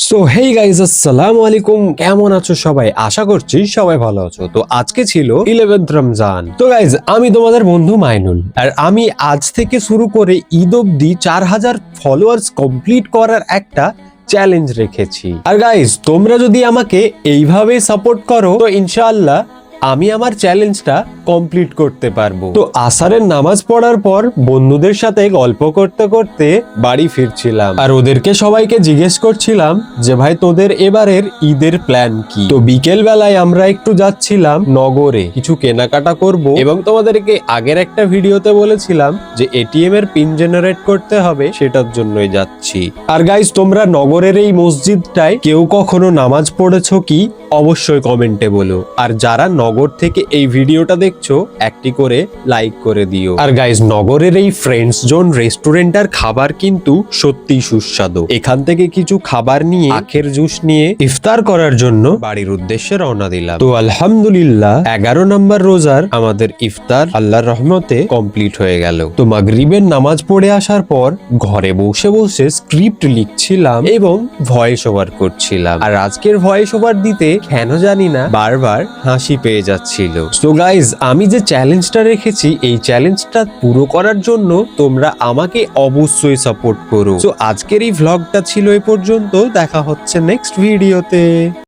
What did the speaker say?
So hey guys, আসসালামু আলাইকুম। কেমন আছো সবাই? আশা করছি সবাই ভালো আছো। তো আজকে ছিল 11th রমজান। তো গাইস, আমি তোমাদের বন্ধু মাইনুল, আর আমি আজ থেকে শুরু করে ঈদ অব্দি 4000 ফলোয়ার্স কমপ্লিট করার একটা চ্যালেঞ্জ রেখেছি। আর গাইস, তোমরা যদি আমাকে এইভাবে সাপোর্ট করো তো ইনশাআল্লাহ আমি আমার চ্যালেঞ্জটা কমপ্লিট করতে পারবো। তো আসরের নামাজ পড়ার পর বন্ধুদের সাথে গল্প করতে করতে বাড়ি ফিরছিলাম, আর ওদেরকে সবাইকে জিজ্ঞেস করছিলাম যে ভাই তোদের এবারের ঈদের প্ল্যান কি। তো বিকেল বেলায় আমরা একটু যাচ্ছিলাম নগরে কিছু কেনাকাটা করব, এবং তোমাদেরকে আগের একটা ভিডিওতে বলেছিলাম যে এটিএম এর পিন জেনারেট করতে হবে, সেটার জন্যই যাচ্ছি। আর গাইস, তোমরা নগরের এই মসজিদটায় কেউ কখনো নামাজ পড়েছো কি অবশ্যই কমেন্টে বলো। আর যারা নগর থেকে এই ভিডিওটা দেখছো একটি করে লাইক করে দিও। আর গাইস, নগরের এই ফ্রেন্ডস জোন রেস্টুরেন্টার খাবার কিন্তু সত্যি সুস্বাদু। এখান থেকে কিছু খাবার নিয়ে আখের জুস নিয়ে ইফতার করার জন্য বাড়ির উদ্দেশ্যে রওনা দিলাম। তো আলহামদুলিল্লাহ 11 নম্বর রোজার আমাদের ইফতার আল্লাহর রহমতে কমপ্লিট হয়ে গেল। তো মাগরিবের নামাজ পড়ে আসার পর ঘরে বসে বসে স্ক্রিপ্ট লিখছিলাম এবং ভয়েস ওভার করছিলাম। আর আজকের ভয়েস ওভার দিতে কেন জানি না বারবার হাসি পেয়ে যাচ্ছিল। সো গাইজ, আমি যে চ্যালেঞ্জটা রেখেছি এই চ্যালেঞ্জটা পুরো করার জন্য তোমরা আমাকে অবশ্যই সাপোর্ট করো। সো আজকের এই ভ্লগটা ছিল এই পর্যন্ত। দেখা হচ্ছে নেক্সট ভিডিওতে।